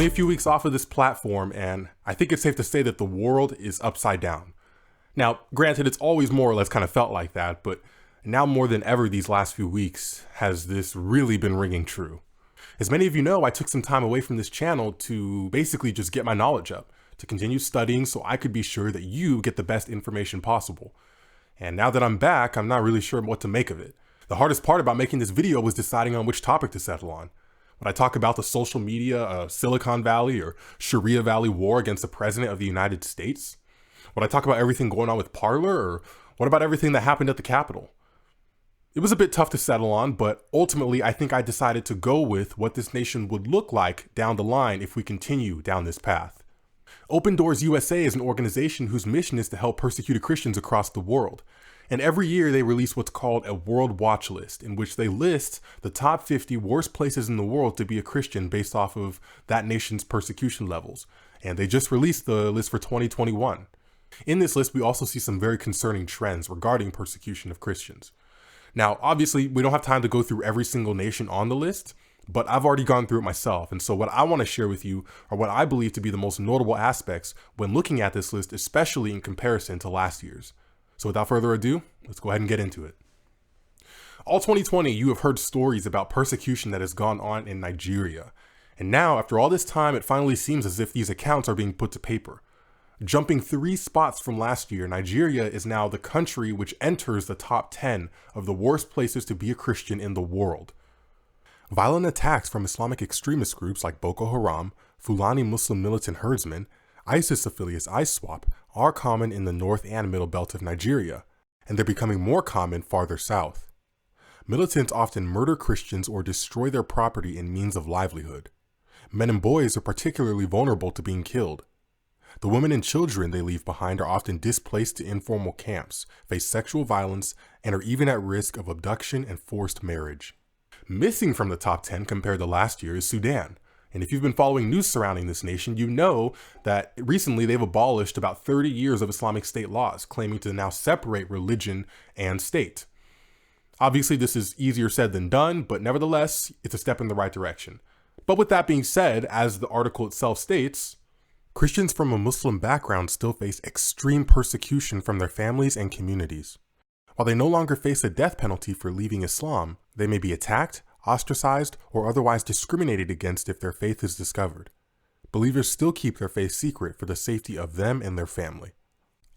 a few weeks off of this platform, and I think it's safe to say that the world is upside down. Now, granted, it's always more or less kind of felt like that, but now more than ever these last few weeks has this really been ringing true. As many of you know, I took some time away from this channel to basically just get my knowledge up, to continue studying so I could be sure that you get the best information possible. And now that I'm back, I'm not really sure what to make of it. The hardest part about making this video was deciding on which topic to settle on. Would I talk about the social media, Silicon Valley or Sharia Valley war against the President of the United States? Would I talk about everything going on with Parler, or what about everything that happened at the Capitol? It was a bit tough to settle on, but ultimately I think I decided to go with what this nation would look like down the line if we continue down this path. Open Doors USA is an organization whose mission is to help persecuted Christians across the world. And every year they release what's called a World Watch List, in which they list the top 50 worst places in the world to be a Christian based off of that nation's persecution levels. And they just released the list for 2021. In this list, we also see some very concerning trends regarding persecution of Christians. Now, obviously, we don't have time to go through every single nation on the list, but I've already gone through it myself. And so what I want to share with you are what I believe to be the most notable aspects when looking at this list, especially in comparison to last year's. So without further ado, let's go ahead and get into it. All 2020, you have heard stories about persecution that has gone on in Nigeria. And now, after all this time, it finally seems as if these accounts are being put to paper. Jumping 3 spots from last year, Nigeria is now the country which enters the top 10 of the worst places to be a Christian in the world. Violent attacks from Islamic extremist groups like Boko Haram, Fulani Muslim militant herdsmen, ISIS affiliates ISWAP are common in the north and middle belt of Nigeria, and they're becoming more common farther south. Militants often murder Christians or destroy their property and means of livelihood. Men and boys are particularly vulnerable to being killed. The women and children they leave behind are often displaced to informal camps, face sexual violence, and are even at risk of abduction and forced marriage. Missing from the top 10 compared to last year is Sudan. And if you've been following news surrounding this nation, you know that recently they've abolished about 30 years of Islamic State laws, claiming to now separate religion and state. Obviously, this is easier said than done, but nevertheless, it's a step in the right direction. But with that being said, as the article itself states, Christians from a Muslim background still face extreme persecution from their families and communities. While they no longer face a death penalty for leaving Islam, they may be attacked, ostracized, or otherwise discriminated against if their faith is discovered. Believers still keep their faith secret for the safety of them and their family.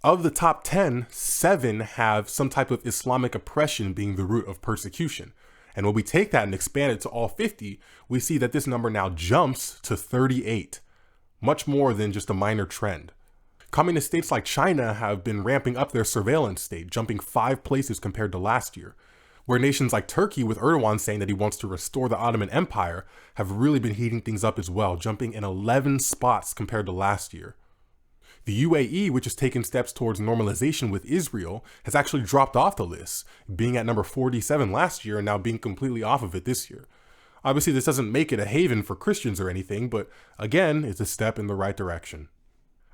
Of the top 10, 7 have some type of Islamic oppression being the root of persecution. And when we take that and expand it to all 50, we see that this number now jumps to 38, much more than just a minor trend. Communist states like China have been ramping up their surveillance state, jumping 5 places compared to last year. Where nations like Turkey, with Erdogan saying that he wants to restore the Ottoman Empire, have really been heating things up as well, jumping in 11 spots compared to last year. The UAE, which has taken steps towards normalization with Israel, has actually dropped off the list, being at number 47 last year and now being completely off of it this year. Obviously, this doesn't make it a haven for Christians or anything, but again, it's a step in the right direction.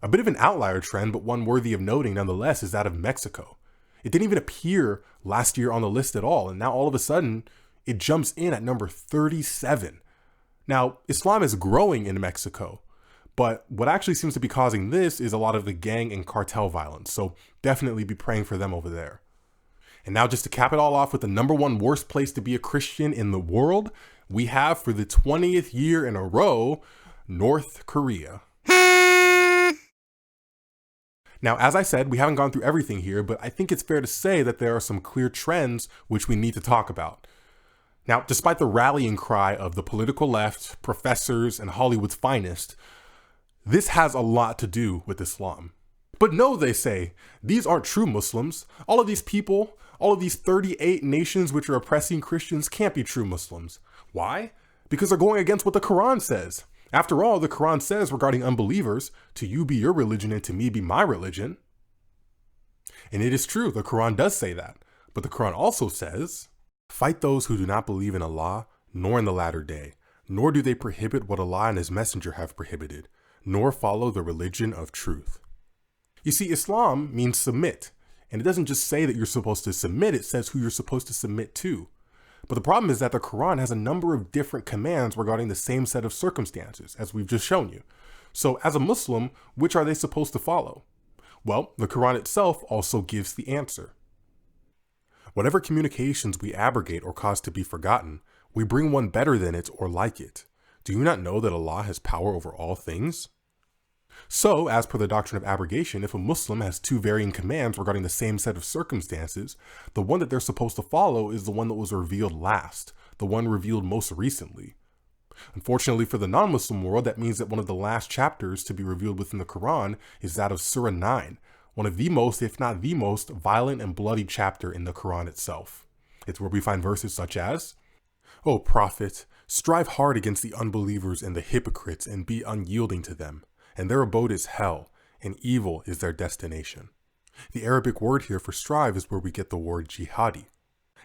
A bit of an outlier trend, but one worthy of noting nonetheless, is that of Mexico. It didn't even appear last year on the list at all, and now all of a sudden, it jumps in at number 37. Now, Islam is growing in Mexico, but what actually seems to be causing this is a lot of the gang and cartel violence, so definitely be praying for them over there. And now just to cap it all off with the number 1 worst place to be a Christian in the world, we have for the 20th year in a row, North Korea. Now, as I said, we haven't gone through everything here, but I think it's fair to say that there are some clear trends which we need to talk about. Now, despite the rallying cry of the political left, professors, and Hollywood's finest, this has a lot to do with Islam. But no, they say, these aren't true Muslims. All of these people, all of these 38 nations which are oppressing Christians can't be true Muslims. Why? Because they're going against what the Quran says. After all, the Quran says regarding unbelievers, to you be your religion and to me be my religion. And it is true, the Quran does say that. But the Quran also says, fight those who do not believe in Allah, nor in the latter day, nor do they prohibit what Allah and His Messenger have prohibited, nor follow the religion of truth. You see, Islam means submit. And it doesn't just say that you're supposed to submit, it says who you're supposed to submit to. But the problem is that the Quran has a number of different commands regarding the same set of circumstances, as we've just shown you. So as a Muslim, which are they supposed to follow? Well, the Quran itself also gives the answer. Whatever communications we abrogate or cause to be forgotten, we bring one better than it or like it. Do you not know that Allah has power over all things? So, as per the doctrine of abrogation, if a Muslim has two varying commands regarding the same set of circumstances, the one that they're supposed to follow is the one that was revealed last, the one revealed most recently. Unfortunately for the non-Muslim world, that means that one of the last chapters to be revealed within the Quran is that of Surah 9, one of the most, if not the most, violent and bloody chapter in the Quran itself. It's where we find verses such as, "O Prophet, strive hard against the unbelievers and the hypocrites and be unyielding to them, and their abode is hell, and evil is their destination." The Arabic word here for strive is where we get the word jihadi.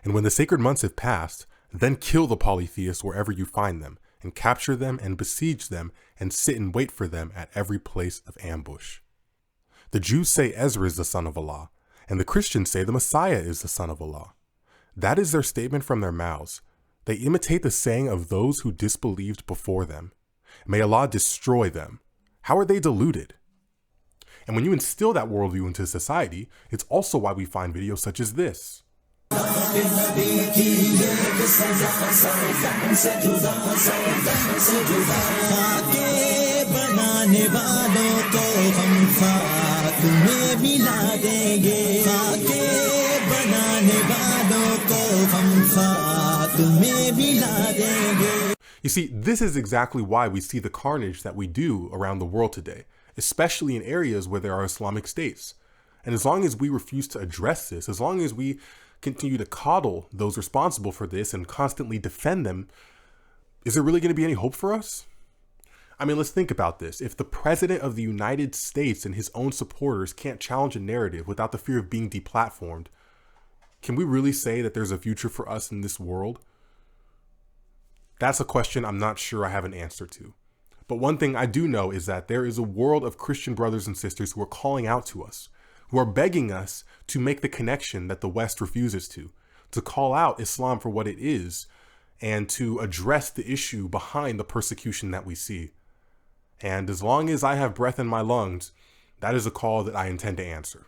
"And when the sacred months have passed, then kill the polytheists wherever you find them, and capture them and besiege them, and sit and wait for them at every place of ambush." The Jews say Ezra is the son of Allah, and the Christians say the Messiah is the son of Allah. That is their statement from their mouths. They imitate the saying of those who disbelieved before them. May Allah destroy them. How are they deluded? And when you instill that worldview into society, it's also why we find videos such as this. You see, this is exactly why we see the carnage that we do around the world today, especially in areas where there are Islamic states. And as long as we refuse to address this, as long as we continue to coddle those responsible for this and constantly defend them, is there really going to be any hope for us? I mean, let's think about this. If the President of the United States and his own supporters can't challenge a narrative without the fear of being deplatformed, can we really say that there's a future for us in this world? That's a question I'm not sure I have an answer to. But one thing I do know is that there is a world of Christian brothers and sisters who are calling out to us, who are begging us to make the connection that the West refuses to call out Islam for what it is, and to address the issue behind the persecution that we see. And as long as I have breath in my lungs, that is a call that I intend to answer.